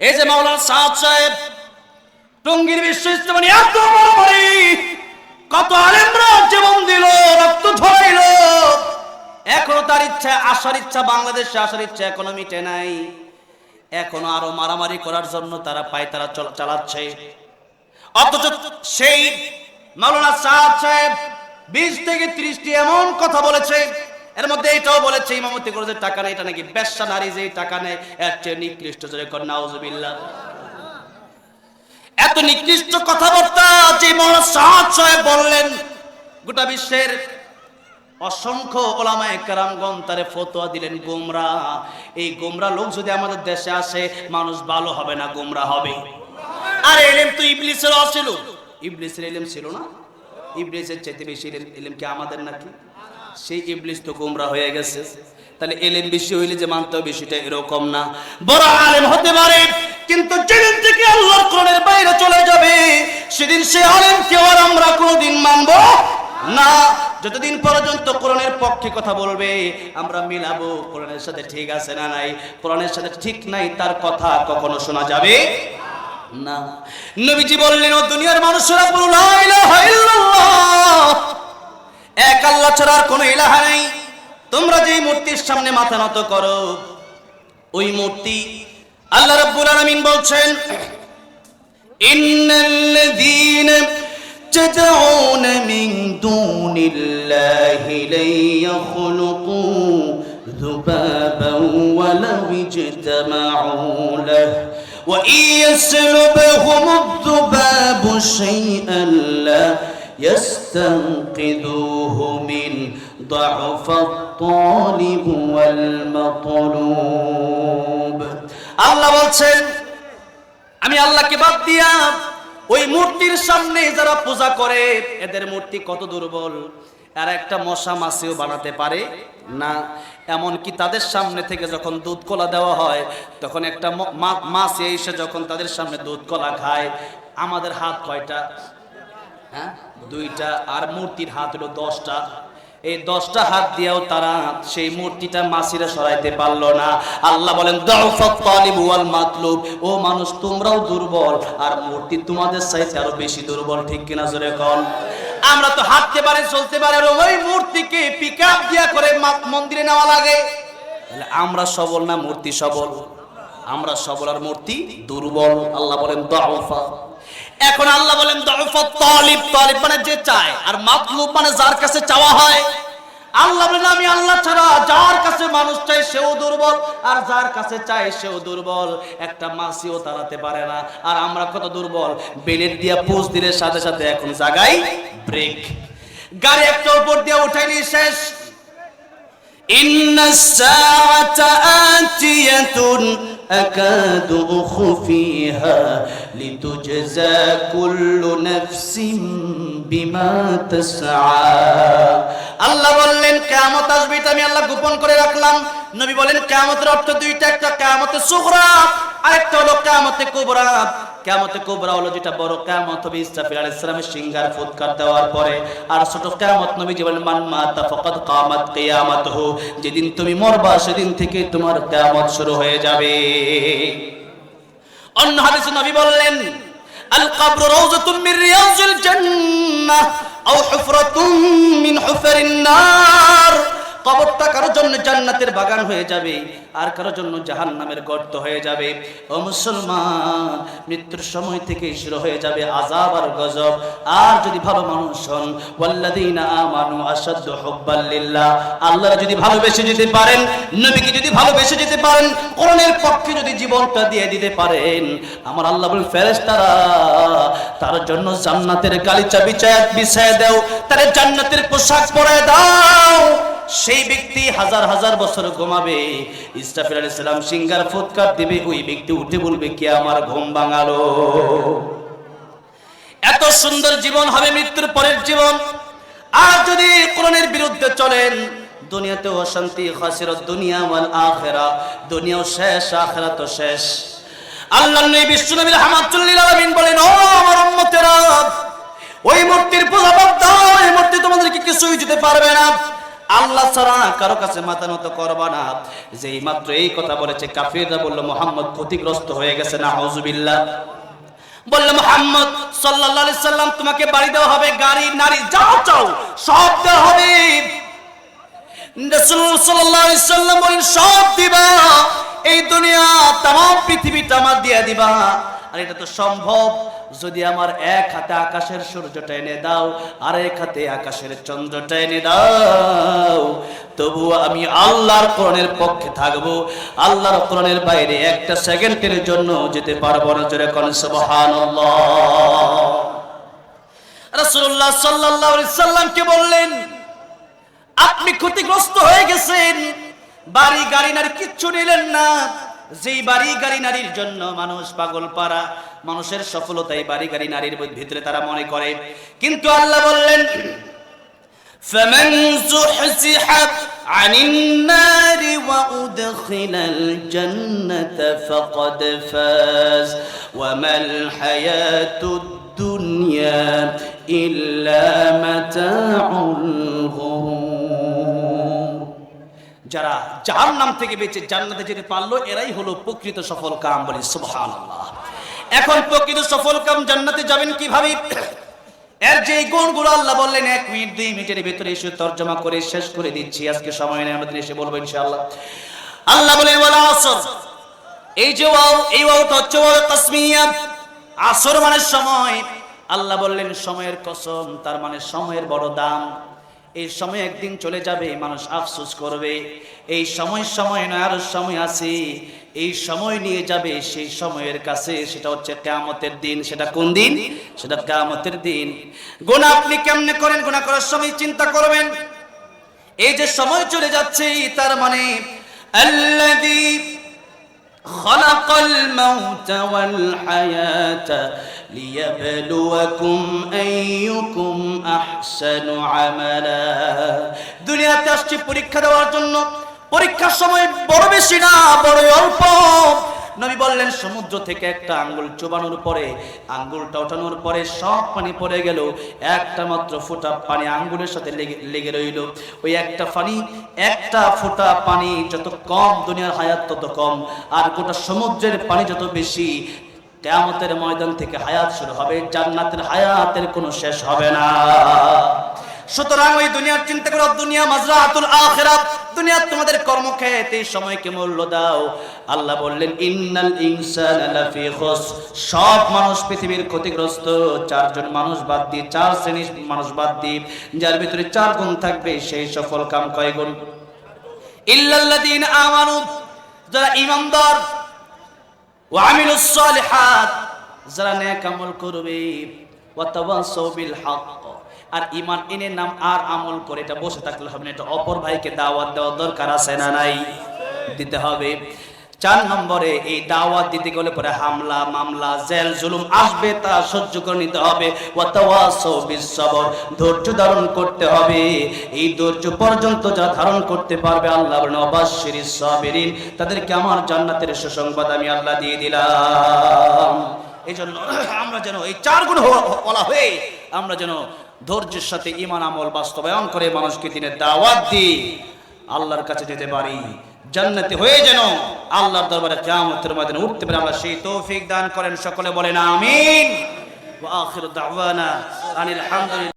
এই যে মাওলানা সাদ সাহেব টঙ্গীর বিশ্ব ইসলামী এত বড় বাড়ি, কত আলেমরা জীবন দিল, রক্ত ঝরাইল, এখনো তার ইচ্ছা, আসার ইচ্ছা, বাংলাদেশে আসার ইচ্ছা এখনো মিটে নাই। এখনো আরো মারামারি করার জন্য তারা পায়তারা চালাচ্ছে। অথচ সেই মাওলানা সাদ সাহেব 20 থেকে 30টি এমন কথা বলেছে, এর মধ্যে এটাও বলেছে ইমামতি করে যে টাকা নেই, এটা নাকি বেশ্যা নারী যে টাকা নেয় এর চেয়ে নিকৃষ্ট, জোরে কর নাউজুবিল্লাহ। এত নিকৃষ্ট কথাবার্তা যে মাওলানা সাদ সাহেব বললেন, গোটা বিশ্বের অসংখ্য ওলামায়ে কেরামগণ তারে ফতোয়া দিলেন গোমরাহ। এই গোমরাহ লোক যদি আমাদের দেশে আসে, মানুষ ভালো হবে না, গোমরাহ হবে। আর ইলম তো ইবলিসের ছিল, ইবলিসের ইলম ছিল না? ইবলিসের চাইতে বেশি ইলম কি আমাদের নাকি? সেই ইবলিস তো গোমরাহ হয়ে গেছে। তাহলে ইলম বেশি হইলে যে মানতে হবে সেটা এরকম না। বড় আলেম হতে পারে, কিন্তু যেদিন থেকে আল্লাহর কোরআনের বাইরে চলে যাবে, সেদিন সে আলেমকে আর আমরা কোনোদিন মানবো না। যতদিন পর্যন্ত কোরআনের পক্ষে কথা বলবে আমরা মিলাবো, কোরআনের সাথে ঠিক আছে না নাই, কোরআনের সাথে ঠিক নাই, তার কথা কখনো শোনা যাবে না। নবীজি বললেন, ও দুনিয়ার মানুষেরা বলো লা ইলাহা ইল্লাল্লাহ, এক আল্লাহ ছাড়া আর কোনো ইলাহা নেই। তোমরা যে মূর্তির সামনে মাথা নত করো, ওই মূর্তি আল্লাহ রাব্বুল আলামিন বলছেন, ইন্নাল্লাযীনা تدعون من دون الله لن يخلقوا ذبابا ولو اجتمعوا له وإن يسلبهم الذباب شيئا لا يستنقذوه من ضعف الطالب والمطلوب। আল্লাহ বলছেন, আমি আল্লাহকে বাদ দিয়া ওই মূর্তির সামনে যারা পূজা করে, এদের মূর্তি কত দুর্বল, আর একটা মশা মাছিও বানাতে পারে না। এমনকি তাদের সামনে থেকে যখন দুধ কলা দেওয়া হয়, তখন একটা মাছ এসে যখন তাদের সামনে দুধ কলা খায়, আমাদের হাত কয়টা? হ্যাঁ, 2টা, আর মূর্তির হাত হলো 10টা। এই 10টা হাত দিয়েও তারা সেই মূর্তিটা মাছিরে সরাইতে পারলো না। আল্লাহ বলেন, দাউফাত তালিব ওয়াল মাতলুব, ও মানুষ তোমরাও দুর্বল, আর মূর্তি তোমাদের চাইতে আরো বেশি দুর্বল, ঠিক কিনা জোরে কোন? আমরা তো হাঁটতে পারি, চলতে পারি, আর ওই মূর্তিকে পিকআপ দিয়া করে মন্দিরে নেওয়া লাগে। তাহলে আমরা সবল না মূর্তি সবল? আমরা সবল আর মূর্তি দুর্বল। আল্লাহ বলেন দাউফা। এখন আল্লাহ বলেন দাউফাত তালিব, তালিব মানে যে চায়, আর মাতলুব মানে যার কাছে চাওয়া হয়। আল্লাহ বলেন, আমি আল্লাহ ছাড়া যার কাছে মানুষ চায় সেও দুর্বল, আর যার কাছে চায় সেও দুর্বল, একটা মাছিও তাড়াতে পারে না। আর আমরা কত দুর্বল, বেলেট দিয়া পোজ দিলে সাথে সাথে এখন জাগাই ব্রেক, গাড়ি একটা উপর দিয়ে উঠাইলি শেষ। ইন্নাস সাআতা আতিয়াতুন আকাদু উখফিহা লিতুজজা কুল্লু নাফসিন বিমা তাসআ। আল্লাহ বললেন কিয়ামত আসবে, এটা আমি আল্লাহ গোপন করে রাখলাম। নবী বলেন কিয়ামতের অর্থ 2টা, একটা কিয়ামতে সুগরা, আরেকটা হলো কিয়ামতে কুবরা। কিয়ামতে কুবরা হলো যেটা বড় কিয়ামত হবে ইসরাফিল আলাইহিস সালামের সিংহার ফুৎকার দেওয়ার পরে। আর ছোট কিয়ামত নবীজি বলেন মান মাতা ফাকাদ কামাত কিয়ামাতুহু, যেদিন তুমি মরবা সেদিন থেকে তোমার কিয়ামত শুরু হয়ে যাবে। অন্য হাদিসে নবী বললেন, আল কবরু রাউযাতুম মিন রিয়াজিল জান্নাহ আও হুফরাতুম মিন হুফারিন নার। কবরটা কারোর জন্য জান্নাতের বাগান হয়ে যাবে, আর কারোর জন্য জাহান্নামের গর্ত হয়ে যাবে। ও মুসলমান, মৃত্যুর সময় থেকে শুরু হয়ে যাবে আযাব আর গজব। আর যদি ভালো মানুষ হন, ওয়াল্লাযীনা আমানু আশাদ্দু হুব্বাল লিল্লাহ, আল্লাহর যদি ভালোবেসে যেতে পারেন, নবীকে যদি ভালোবেসে যেতে পারেন, কোরআনের পক্ষে যদি জীবনটা দিয়ে দিতে পারেন, আমার আল্লাহ বলেন ফেরেশতারা তার জন্য জান্নাতের গালিচা বিছায় দাও, তার জান্নাতের পোশাক পরায় দাও। সেই ব্যক্তি হাজার হাজার বছর ঘুমাবে, ইসরাফিল আলাইহিস সালাম সিংহার ফুৎকার দিবে, ওই ব্যক্তি উঠে বলবে কে আমার ঘুম ভাঙালো। এত সুন্দর জীবন হবে মৃত্যুর পরের জীবন। আর যদি কোরআনের বিরুদ্ধে চলেন, দুনিয়াতেও অশান্তি, খাসিরাত দুনিয়া ওয়াল আখিরা, দুনিয়াও শেষ, আখিরাতও শেষ। আল্লাহর নবী বিশ্বনবী রাহমাতুল লিল আলামিন বলেন, ও আমার উম্মতেরা, ওই মূর্তির পূজা বাদ দাও, এই মূর্তি তোমাদেরকে কিছুই দিতে পারবে না। আল্লাহ ছাড়া কারো কাছে মাথা নত করবা না। যেই মাত্র এই কথা বলেছে কাফিররা বলল মুহাম্মদ ক্ষতিগ্রস্ত হয়ে গেছে, নাউযুবিল্লাহ। বললে মুহাম্মদ সাল্লাল্লাহু আলাইহি সাল্লাম তোমাকে বাড়ি দেওয়া হবে, গাড়ি নারী যা চাও সব দেওয়া হবে। রাসূল সাল্লাল্লাহু আলাইহি সাল্লাম বলেন সব দিবা, এই দুনিয়া तमाम পৃথিবীটা আমার দিয়ে দিবা। আর এটা তো সম্ভব যদি আমার এক হাতে আকাশের সূর্যটা এনে দাও আর এক হাতে আকাশের চন্দ্রটা এনে দাও, তবু আমি আল্লাহর কোরআনের পক্ষে থাকবো। আল্লাহর কোরআনের বাইরে একটা সেকেন্ডের জন্য যেতে পারবো না। জোরে কোন সুবহানাল্লাহ। রাসূলুল্লাহ সাল্লাল্লাহু আলাইহি সাল্লামকে বললেন আপনি ক্ষতিগ্রস্ত হয়ে গেছেন, বাড়ি গাড়ি নারী কিচ্ছু নিলেন না। যেই বাড়ি গাড়ি নারীর জন্য মানুষ পাগল পারা, মানুষের সফলতাই বাড়ি গাড়ি নারীর ভিতরে তারা মনে করে, কিন্তু আল্লাহ বললেন ফামান যুহজিহা আনিন নারি ওয়া উদখিলাল জান্নাতা ফাকাদ ফাজ ওয়া মাল হায়াতুদ দুনিয়া ইল্লা মাতাউল গুরুর। যারা জাহান্নাম থেকে বেঁচে জান্নাতে যেতে পারলো এরাই হলো প্রকৃত সফল কাম। বলি সুবহানাল্লাহ। এখন প্রকৃত সফল কাম জান্নাতে যাবেন কিভাবে? এর যে গুণগুলো আল্লাহ বললেন 1 মিনিট 2 মিনিটের ভিতরে এসে তরজমা করে শেষ করে দিচ্ছি, আজকে সময় নেই, আমাদের এসে বলবো ইনশাআল্লাহ। আল্লাহ বলেন ওয়াল আসর, এই যে ওয়াও, এই ওয়াওটা হচ্ছে ওয়াও তাসমিয়া। আসর মানে সময়। আল্লাহ বললেন সময়ের কসম, তার মানে সময়ের বড় দাম। এই সময় একদিন চলে যাবে, মানুষ আফসোস করবে এই সময় নয়, আরো সময় আছে, এই সময় নিয়ে যাবে সেই সময়ের কাছে, সেটা হচ্ছে কিয়ামতের দিন। সেটা কোন দিন? সেটা কিয়ামতের দিন। গুনাহ আপনি কেমনে করেন? গুনাহ করার সময় চিন্তা করবেন এই যে সময় চলে যাচ্ছে, তার মানে আল্লাযী খালাকাল মাউতা ওয়াল হায়াতা লিয়াবলুয়াকুম আইয়ুকুম আহসানু আমালা। দুনিয়াতে আসছে পরীক্ষা দেওয়ার জন্য। পরীক্ষার সময় বড় বেশি না, বড় অল্প। নবী বললেন সমুদ্র থেকে একটা আঙ্গুল চুবানোর পরে, আঙ্গুলটা ওঠানোর পরে সব পানি পড়ে গেল, একটা মাত্র ফোঁটা পানি আঙ্গুলের সাথে লেগে রইল। ওই একটা ফোঁটা পানি যত কম, দুনিয়ার হায়াত তত কম। আর গোটা সমুদ্রের পানি যত বেশি, কিয়ামতের ময়দান থেকে হায়াত শুরু হবে, জান্নাতের হায়াতের কোনো শেষ হবে না। সুতরাং ওই দুনিয়ার চিন্তা করো, দুনিয়া মাজরাতুল আখিরাত, দুনিয়া তোমাদের কর্মক্ষেত, এই সময়কে মূল্য দাও। আল্লাহ বললেন ইন্নাল ইনসানা লাফি খুসর, সব মানুষ পৃথিবীর ক্ষতিগ্রস্ত। 4 জন মানুষ বাদ দিয়ে, 4 শ্রেণীর মানুষ বাদ দিয়ে, যার ভিতরে 4 গুণ থাকবে সেই সফল কাম কয় গুণ? ইল্লাল্লাযীনা আমানু, যারা ঈমানদার, ওয়া আমিলুস সালিহাত, যারা নেক আমল করবে, ওয়া তাওয়াসাউ বিল হক, আর ঈমান এনে নাম আর আমল করে এটা বসে থাকলে হবে না, এটা অপর ভাইকে দাওয়াত দেওয়ার দরকার আছে না নাই? দিতে হবে। 4 নম্বরে এই দাওয়াত দিতে গেলে পরে হামলা, মামলা, জেল, জুলুম আসবে, তা সহ্য করে নিতে হবে। ওয়া তাওয়াসাউ বিস সবর, ধৈর্য ধারণ করতে হবে। এই ধৈর্য পর্যন্ত যারা ধারণ করতে পারবে, আল্লাহ বলেন ওয়াবাশশিরিস সাবিরিন, তাদেরকে আমার জান্নাতের সুসংবাদ আমি আল্লাহ দিয়ে দিলাম। এই জন্য আমরা যেন এই 4 গুণ বলা হয়ে আমরা যেন ধৈর্যের সাথে ঈমান আমল বাস্তবায়ন করে মানুষকে দিনের দাওয়াত দিই, আল্লাহর কাছে যেতে পারি, জান্নাতে হয়ে যেন আল্লাহর দরবারে কিয়ামতের ময়দানে উঠতে পারি। আল্লাহ সেই তৌফিক দান করেন। সকলে বলেন আমিন। ওয়া আখিরু দাওয়ানা আনিল হামদুলিল্লাহ।